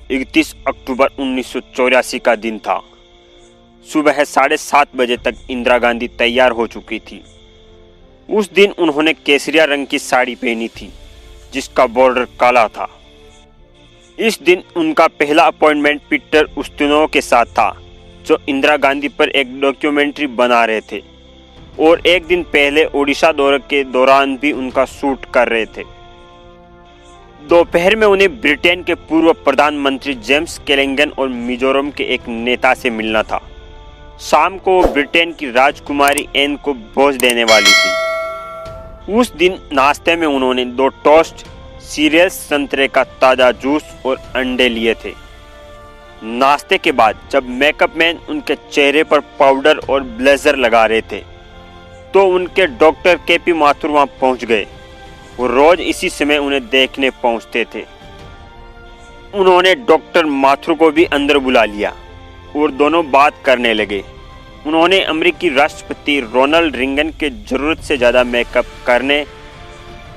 31 अक्टूबर 1984 का दिन था। सुबह 7:30 बजे तक इंदिरा गांधी तैयार हो चुकी थी। उस दिन उन्होंने केसरिया रंग की साड़ी पहनी थी जिसका बॉर्डर काला था। इस दिन उनका पहला अपॉइंटमेंट पीटर उस्तुनोव के साथ था, जो इंदिरा गांधी पर एक डॉक्यूमेंट्री बना रहे थे और एक दिन पहले ओडिशा दौरे के दौरान भी उनका शूट कर रहे थे। दोपहर में उन्हें ब्रिटेन के पूर्व प्रधानमंत्री जेम्स केलिंगन और मिजोरम के एक नेता से मिलना था। शाम को वो ब्रिटेन की राजकुमारी एन को भोज देने वाली थी। उस दिन नाश्ते में उन्होंने 2 टोस्ट, सीरियल्स, संतरे का ताज़ा जूस और अंडे लिए थे। नाश्ते के बाद जब मेकअप मैन उनके चेहरे पर पाउडर और ब्लेजर लगा रहे थे तो उनके डॉक्टर केपी माथुर वहां पहुंच गए। वो रोज इसी समय उन्हें देखने पहुंचते थे। उन्होंने डॉक्टर माथुर को भी अंदर बुला लिया और दोनों बात करने लगे। उन्होंने अमेरिकी राष्ट्रपति रोनाल्ड रीगन के जरूरत से ज़्यादा मेकअप करने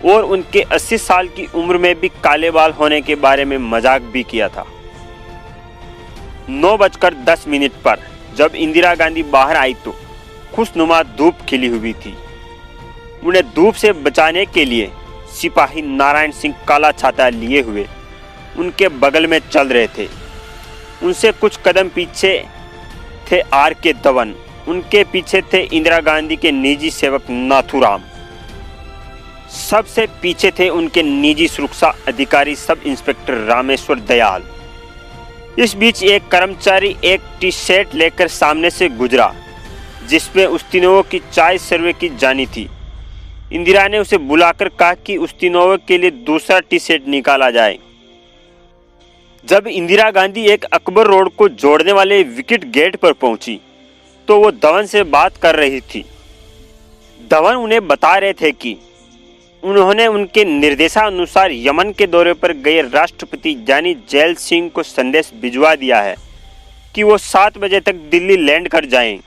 और उनके 80 साल की उम्र में भी काले बाल होने के बारे में मजाक भी किया था। 9:10 पर जब इंदिरा गांधी बाहर आई तो खुशनुमा धूप खिली हुई थी। उन्हें धूप से बचाने के लिए सिपाही नारायण सिंह काला छाता लिए हुए उनके बगल में चल रहे थे। उनसे कुछ कदम पीछे थे R.K. धवन, उनके पीछे थे इंदिरा गांधी के निजी सेवक नाथूराम, सबसे पीछे थे उनके निजी सुरक्षा अधिकारी सब इंस्पेक्टर रामेश्वर दयाल। इस बीच एक कर्मचारी एक टी शर्ट लेकर सामने से गुजरा जिसमें उस्तुनोव की चाय सर्वे की जानी थी। इंदिरा ने उसे बुलाकर कहा कि उस्तुनोव के लिए दूसरा टी शर्ट निकाला जाए। जब इंदिरा गांधी एक अकबर रोड को जोड़ने वाले विकेट गेट पर पहुंची तो वो धवन से बात कर रही थी। धवन उन्हें बता रहे थे कि उन्होंने उनके निर्देशानुसार यमन के दौरे पर गए राष्ट्रपति यानी जैल सिंह को संदेश भिजवा दिया है कि वो 7 बजे तक दिल्ली लैंड कर जाएं,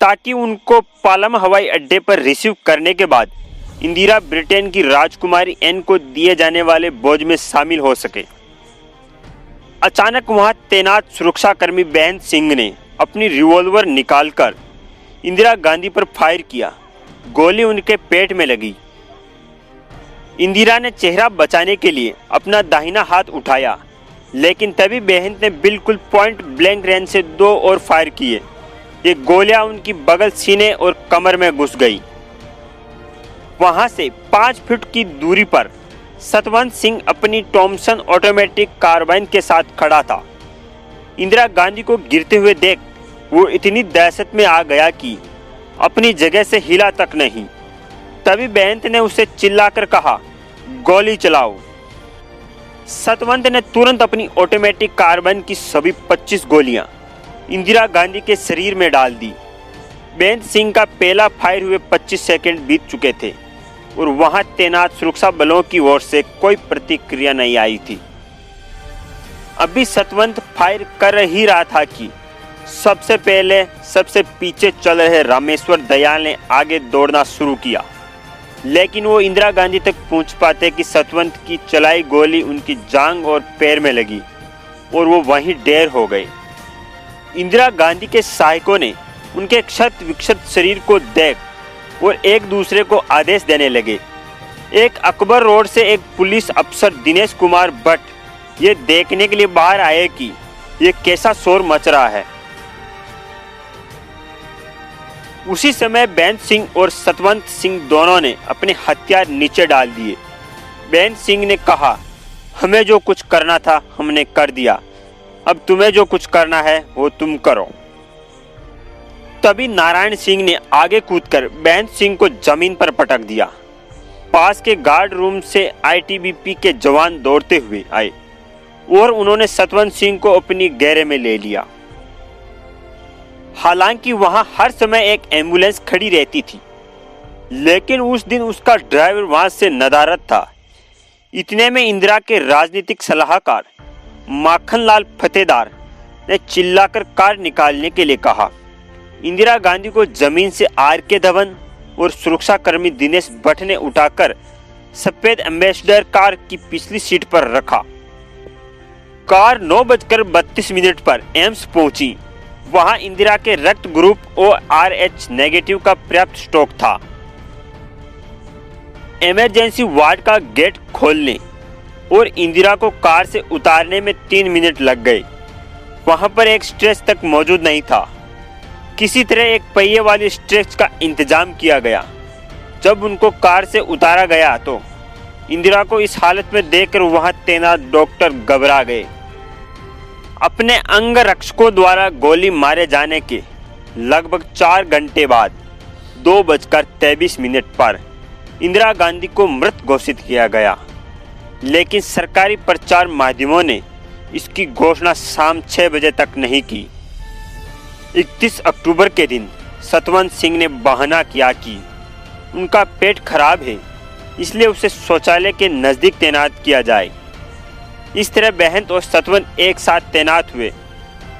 ताकि उनको पालम हवाई अड्डे पर रिसीव करने के बाद इंदिरा ब्रिटेन की राजकुमारी एन को दिए जाने वाले भोज में शामिल हो सके। अचानक वहां तैनात सुरक्षाकर्मी बेहन सिंह ने अपनी रिवॉल्वर निकालकर इंदिरा गांधी पर फायर किया। गोली उनके पेट में लगी। इंदिरा ने चेहरा बचाने के लिए अपना दाहिना हाथ उठाया, लेकिन तभी बेहन ने बिल्कुल पॉइंट ब्लैंक रेंज से 2 और फायर किए। ये गोलियां उनकी बगल, सीने और कमर में घुस गई। वहां से 5 फीट की दूरी पर सतवंत सिंह अपनी टॉमसन ऑटोमेटिक कार्बाइन के साथ खड़ा था। इंदिरा गांधी को गिरते हुए देख वो इतनी दहशत में आ गया कि अपनी जगह से हिला तक नहीं। तभी बेहंत ने उसे चिल्लाकर कहा, गोली चलाओ। सतवंत ने तुरंत अपनी ऑटोमेटिक कार्बाइन की सभी 25 गोलियां इंदिरा गांधी के शरीर में डाल दी। बेहंत सिंह का पहला फायर हुए 25 सेकंड बीत चुके थे और वहां तैनात सुरक्षा बलों की ओर से कोई प्रतिक्रिया नहीं आई थी। अभी सतवंत फायर कर ही रहा था कि सबसे पहले सबसे पीछे चल रहे रामेश्वर दयाल ने आगे दौड़ना शुरू किया, लेकिन वो इंदिरा गांधी तक पहुंच पाते कि सतवंत की चलाई गोली उनकी जांघ और पैर में लगी और वो वहीं ढेर हो गए। इंदिरा गांधी के सहायकों ने उनके क्षत विक्षत शरीर को देख और एक दूसरे को आदेश देने लगे। एक अकबर रोड से एक पुलिस अफसर दिनेश कुमार भट्ट ये देखने के लिए बाहर आए कि ये कैसा शोर मच रहा है। उसी समय बेहंत सिंह और सतवंत सिंह दोनों ने अपने हथियार नीचे डाल दिए। बेहंत सिंह ने कहा, हमें जो कुछ करना था हमने कर दिया, अब तुम्हें जो कुछ करना है वो तुम करो। तभी नारायण सिंह ने आगे कूदकर बेहंत सिंह को जमीन पर पटक दिया। पास के गार्ड रूम से आईटीबीपी के जवान दौड़ते हुए आए और उन्होंने सतवंत सिंह को अपनी घेरे में ले लिया। हालांकि वहां हर समय एक एम्बुलेंस खड़ी रहती थी, लेकिन उस दिन उसका ड्राइवर वहां से नदारद था। इतने में इंदिरा के राजनीतिक सलाहकार माखनलाल फतेदार ने चिल्लाकर कार निकालने के लिए कहा। इंदिरा गांधी को जमीन से R.K. धवन और सुरक्षाकर्मी दिनेश भट्ट ने उठाकर सफेद एम्बेसडर कार की पिछली सीट पर रखा। कार 9:32 पर एम्स पहुंची। वहां इंदिरा के रक्त ग्रुप ORH नेगेटिव का पर्याप्त स्टॉक था। इमरजेंसी वार्ड का गेट खोलने और इंदिरा को कार से उतारने में 3 मिनट लग गए। वहां पर एक स्ट्रेच तक मौजूद नहीं था। किसी तरह एक पहिए वाली स्ट्रेच का इंतजाम किया गया। जब उनको कार से उतारा गया तो इंदिरा को इस हालत में देखकर वहां तैनात डॉक्टर घबरा गए। अपने अंगरक्षकों द्वारा गोली मारे जाने के लगभग 4 घंटे बाद 2:23 पर इंदिरा गांधी को मृत घोषित किया गया, लेकिन सरकारी प्रचार माध्यमों ने इसकी घोषणा शाम 6 बजे तक नहीं की। 31 अक्टूबर के दिन सतवंत सिंह ने बहाना किया कि उनका पेट खराब है, इसलिए उसे शौचालय के नज़दीक तैनात किया जाए। इस तरह बेहंत और सतवंत एक साथ तैनात हुए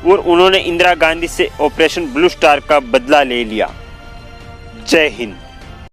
और उन्होंने इंदिरा गांधी से ऑपरेशन ब्लू स्टार का बदला ले लिया। जय हिंद।